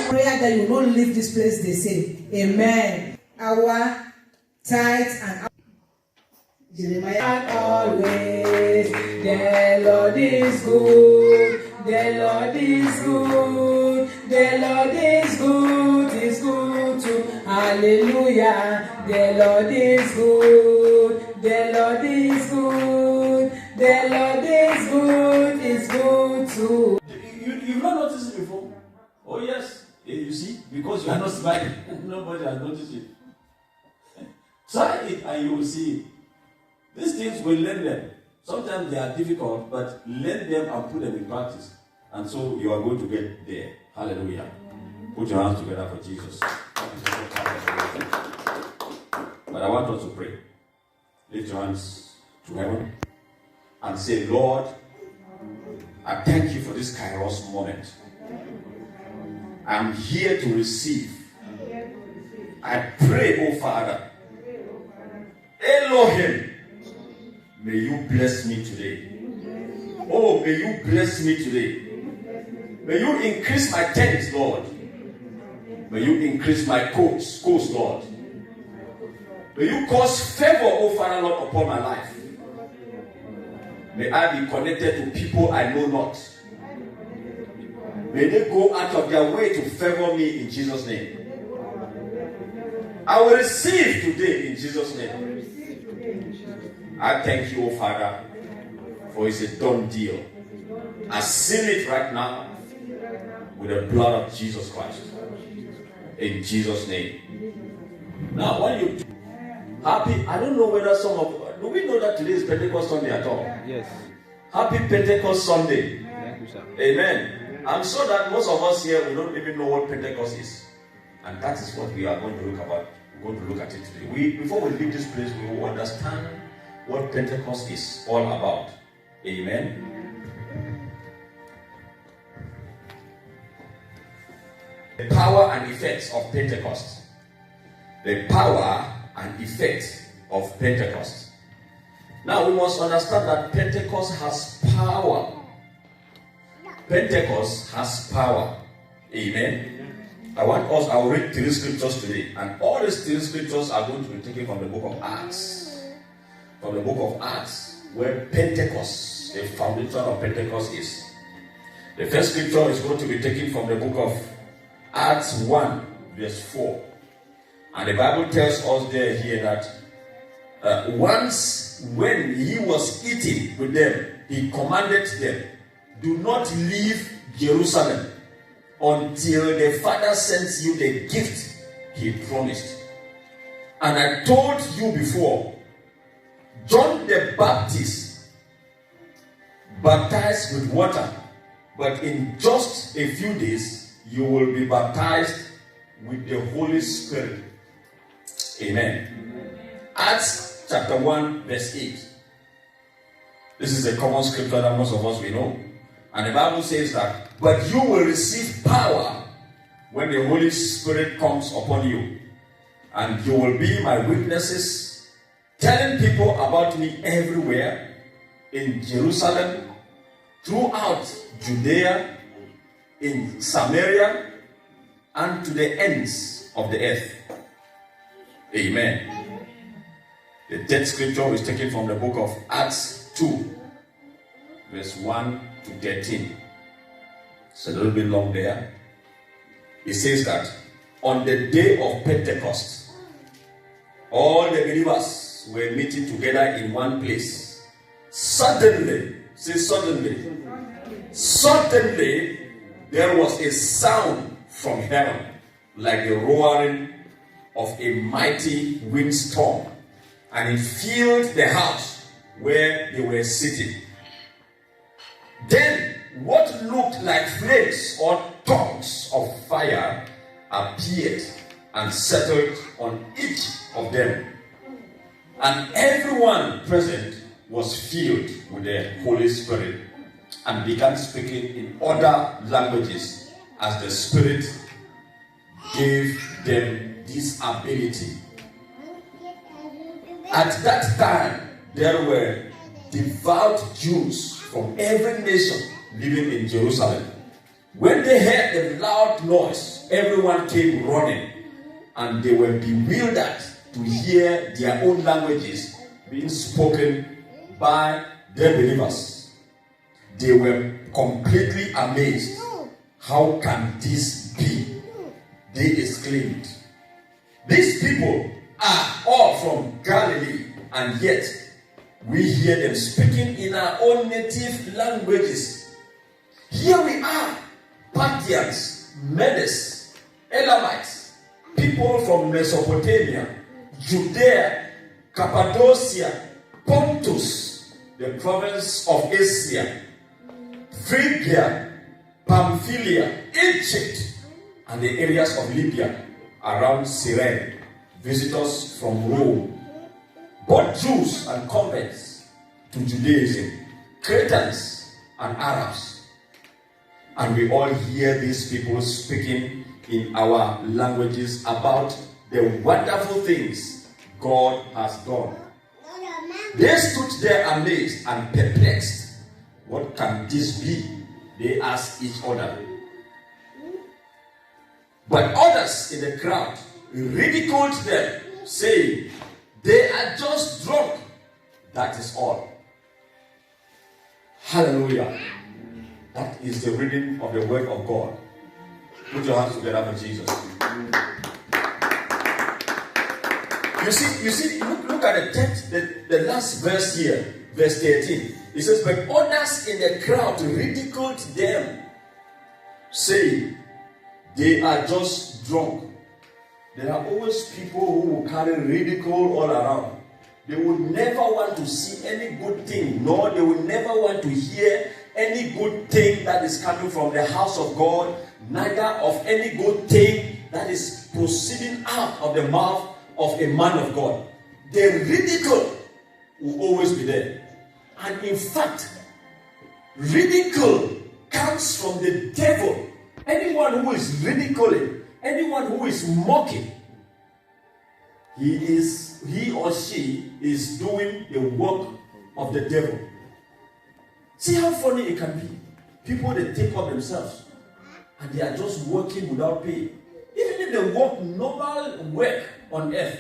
Prayer that you will not leave this place the same. Amen. Our tithes and our Jeremiah always. The Lord is good. The Lord is good. The Lord is good. Is good to hallelujah. The Lord is good. The Lord is good. The Lord is good. Is good to. You've not noticed it before. Oh yes, you see, because you are not smiling, nobody has noticed it. Try it and you will see it. These things will learn them. Sometimes they are difficult, but learn them and put them in practice. And so you are going to get there. Hallelujah. Put your hands together for Jesus. But I want us to pray. Lift your hands to heaven and say, Lord, I thank you for this Kairos moment. I'm here to receive. I pray, oh Father, Elohim, may you bless me today. Oh, may you bless me today. May you increase my tents, Lord. May you increase my coast, Lord. May you cause favor, oh Father, Lord, upon my life. May I be connected to people I know not. May they go out of their way to favor me in Jesus' name. I will receive today in Jesus' name. I thank you, O Father, for it's a done deal. I seal it right now with the blood of Jesus Christ. In Jesus' name. Now, when you happy, I don't know whether some of, do we know that today is Pentecost Sunday at all? Yes. Happy Pentecost Sunday. Thank you, sir. Amen. I'm sure that most of us here, we don't even know what Pentecost is. And that is what we are going to look about. We're going to look at it today. Before we leave this place, we will understand what Pentecost is all about. Amen. The power and effects of Pentecost. The power and effects of Pentecost. Now we must understand that Pentecost has power. Pentecost has power. Amen. I will read 3 scriptures today. And all these 3 scriptures are going to be taken from the book of Acts. From the book of Acts, where Pentecost, the foundation of Pentecost is. The first scripture is going to be taken from the book of Acts 1, verse 4. And the Bible tells us here that once when he was eating with them, he commanded them, do not leave Jerusalem until the Father sends you the gift he promised. And I told you before, John the Baptist baptized with water, but in just a few days you will be baptized with the Holy Spirit. Amen. Acts chapter 1 verse 8. This is a common scripture that most of us will know. And the Bible says that, but you will receive power when the Holy Spirit comes upon you. And you will be my witnesses, telling people about me everywhere, in Jerusalem, throughout Judea, in Samaria, and to the ends of the earth. Amen. The third scripture is taken from the book of Acts 2, verse 1 to 13. It's a little bit long there. It says that on the day of Pentecost, all the believers were meeting together in one place. Suddenly, there was a sound from heaven, like the roaring of a mighty windstorm, and it filled the house where they were sitting. Then what looked like flames or tongues of fire appeared and settled on each of them. And everyone present was filled with the Holy Spirit and began speaking in other languages as the Spirit gave them this ability. At that time, there were devout Jews from every nation living in Jerusalem. When they heard the loud noise, everyone came running, and they were bewildered to hear their own languages being spoken by the believers. They were completely amazed. How can this be? They exclaimed. These people are all from Galilee, and yet we hear them speaking in our own native languages. Here we are, Parthians, Medes, Elamites, people from Mesopotamia, Judea, Cappadocia, Pontus, the province of Asia, Phrygia, Pamphylia, Egypt, and the areas of Libya around Cyrene, visitors from Rome, both Jews and converts to Judaism, Cretans and Arabs. And we all hear these people speaking in our languages about the wonderful things God has done. They stood there amazed and perplexed. What can this be? They asked each other. But others in the crowd ridiculed them, saying, they are just drunk. That is all. Hallelujah. That is the reading of the word of God. Put your hands together for Jesus. You see, look at the text, the last verse here, verse 13. It says, but others in the crowd ridiculed them, saying, they are just drunk. There are always people who will carry ridicule all around. They will never want to see any good thing, nor they will never want to hear any good thing that is coming from the house of God, neither of any good thing that is proceeding out of the mouth of a man of God. The ridicule will always be there. And in fact, ridicule comes from the devil. Anyone who is ridiculing, anyone who is mocking, he or she is doing the work of the devil. See how funny it can be. People, they take up themselves and they are just working without pay. Even if they work normal work on earth,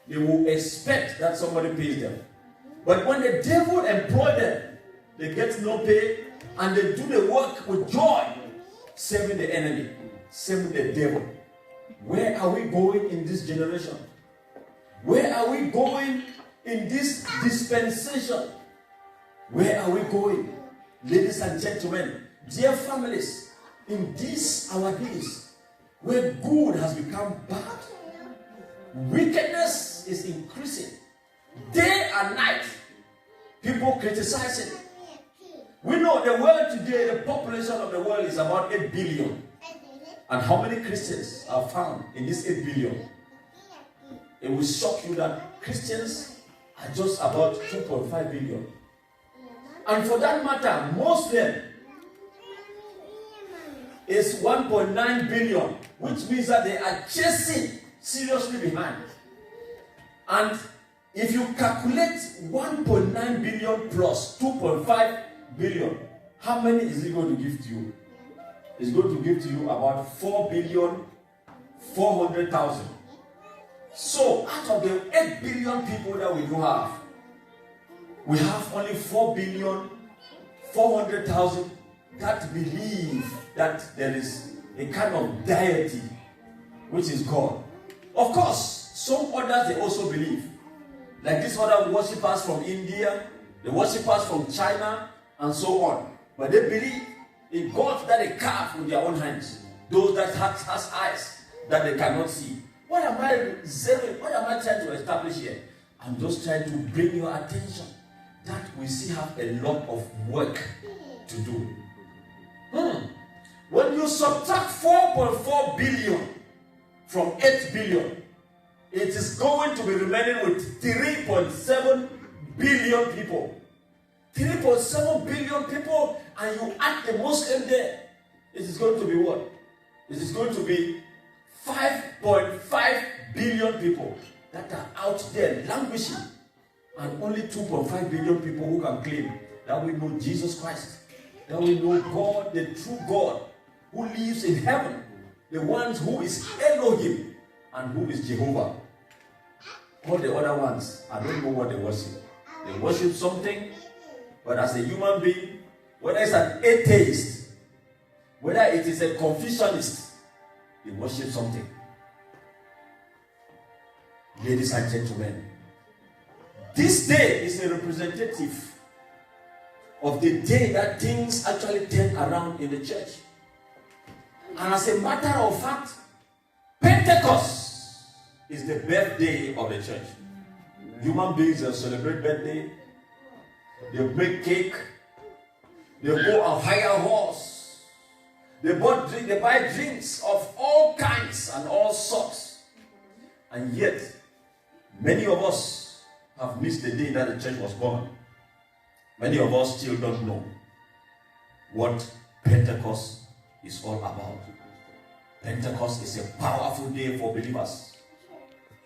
they will expect that somebody pays them. But when the devil employs them, they get no pay and they do the work with joy, serving the enemy, serving the devil. Where are we going in this generation? Where are we going in this dispensation? Where are we going? Ladies and gentlemen, dear families, in these our days, where good has become bad, wickedness is increasing. Day and night, people criticizing. We know the world today, the population of the world is about 8 billion. And how many Christians are found in this 8 billion? It will shock you that Christians are just about 2.5 billion. And for that matter, Muslim is 1.9 billion, which means that they are chasing seriously behind. And if you calculate 1.9 billion plus 2.5 billion, how many is it going to give to you? It's going to give to you about 4,400,000. So out of the 8 billion people that we do have, we have only 4,400,000 that believe that there is a kind of deity, which is God. Of course, some others, they also believe. Like these other worshippers from India, the worshippers from China, and so on. But they believe in gods that they carve with their own hands. Those that has eyes that they cannot see. What am I saying? What am I trying to establish here? I'm just trying to bring your attention that we still have a lot of work to do. When you subtract 4.4 billion from 8 billion, it is going to be remaining with 3.7 billion people. 3.7 billion people, and you add the Muslim there, it is going to be what? It is going to be 5.5 billion people that are out there languishing, and only 2.5 billion people who can claim that we know Jesus Christ, that we know God, the true God, who lives in heaven, the ones who is Elohim and who is Jehovah. All the other ones, I don't know what they worship. They worship something, but as a human being, whether it's an atheist, whether it is a Confucianist, they worship something. Ladies and gentlemen, this day is a representative of the day that things actually turn around in the church. And as a matter of fact, Pentecost is the birthday of the church. Human beings celebrate birthday. They break cake. They go and hire a horse. They buy drinks of all kinds and all sorts. And yet, many of us have missed the day that the church was born. Many of us still don't know what Pentecost is all about. Pentecost is a powerful day for believers.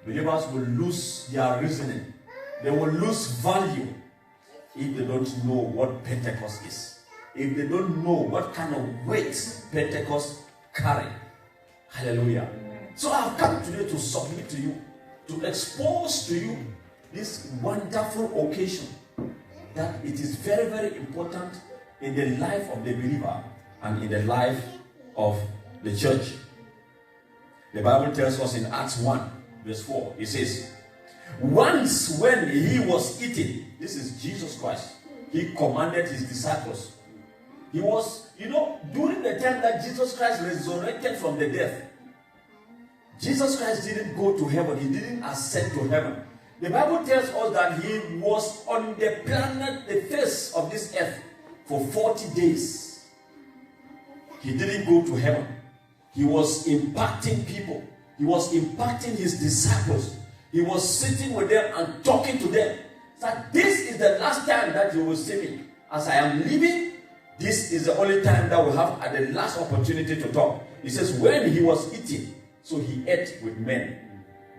Believers will lose their reasoning. They will lose value if they don't know what Pentecost is. If they don't know what kind of weight Pentecost carry. Hallelujah. So I have come today to submit to you, to expose to you this wonderful occasion, that it is very, very important in the life of the believer and in the life of the church. The Bible tells us in Acts 1 verse 4, it says, once when he was eating, this is Jesus Christ, he commanded his disciples. He was, during the time that Jesus Christ resurrected from the death, Jesus Christ didn't go to heaven. He didn't ascend to heaven. The Bible tells us that he was on the planet, the face of this earth, for 40 days. He didn't go to heaven. He was impacting people. He was impacting his disciples. He was sitting with them and talking to them. That this is the last time that you will see me. As I am leaving, this is the only time that we have at the last opportunity to talk. He says, when he was eating, so he ate with men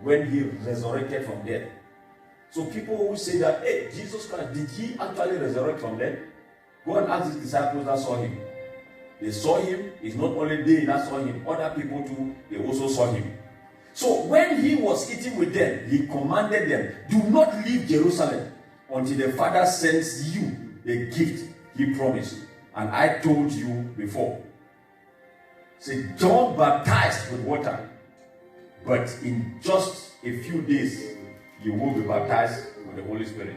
when he resurrected from death. So people who say that, hey, Jesus Christ, did he actually resurrect from death? Go and ask his disciples that saw him. They saw him. It's not only they that saw him. Other people too, they also saw him. So when he was eating with them, he commanded them, do not leave Jerusalem until the Father sends you the gift he promised. And I told you before. Say, John baptized with water, but in just a few days, you will be baptized with the Holy Spirit.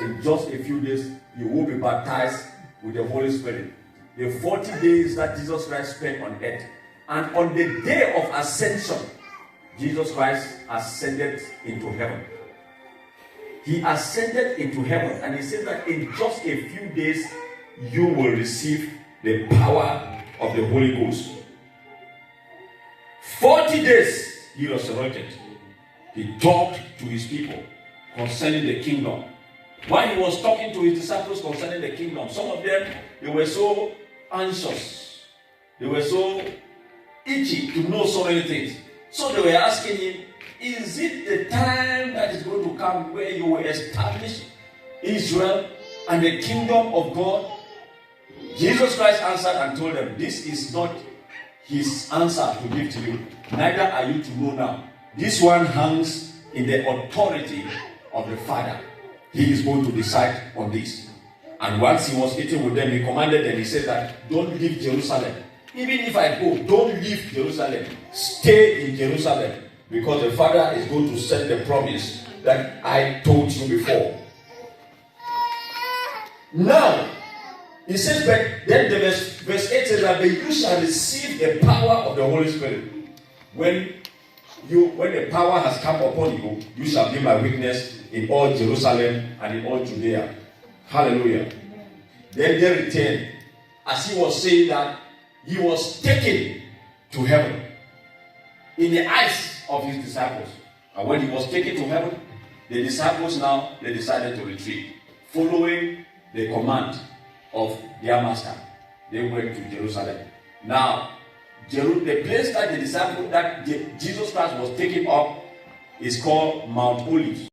In just a few days, you will be baptized with the Holy Spirit. The 40 days that Jesus Christ spent on earth. And on the day of ascension, Jesus Christ ascended into heaven. He ascended into heaven, and he said that in just a few days, you will receive the power of the Holy Ghost. 40 days he resurrected. He talked to his people concerning the kingdom. While he was talking to his disciples concerning the kingdom, some of them, they were so anxious. They were so itchy to know so many things. So they were asking him, is it the time that is going to come where you will establish Israel and the kingdom of God? Jesus Christ answered and told them, this is not his answer to give to you. Neither are you to know now. This one hangs in the authority of the Father. He is going to decide on this. And once he was eating with them, he commanded them, he said that, don't leave Jerusalem. Even if I go, don't leave Jerusalem. Stay in Jerusalem. Because the Father is going to send the promise that I told you before. Now, he says, but then the verse 8 says that you shall receive the power of the Holy Spirit. When the power has come upon you, you shall be my witness in all Jerusalem and in all Judea. Hallelujah. Then they returned. As he was saying that, he was taken to heaven in the eyes of his disciples. And when he was taken to heaven, the disciples now, they decided to retreat, following the command of their master. They went to Jerusalem. Now, the place that Jesus Christ was taken up is called Mount Olives.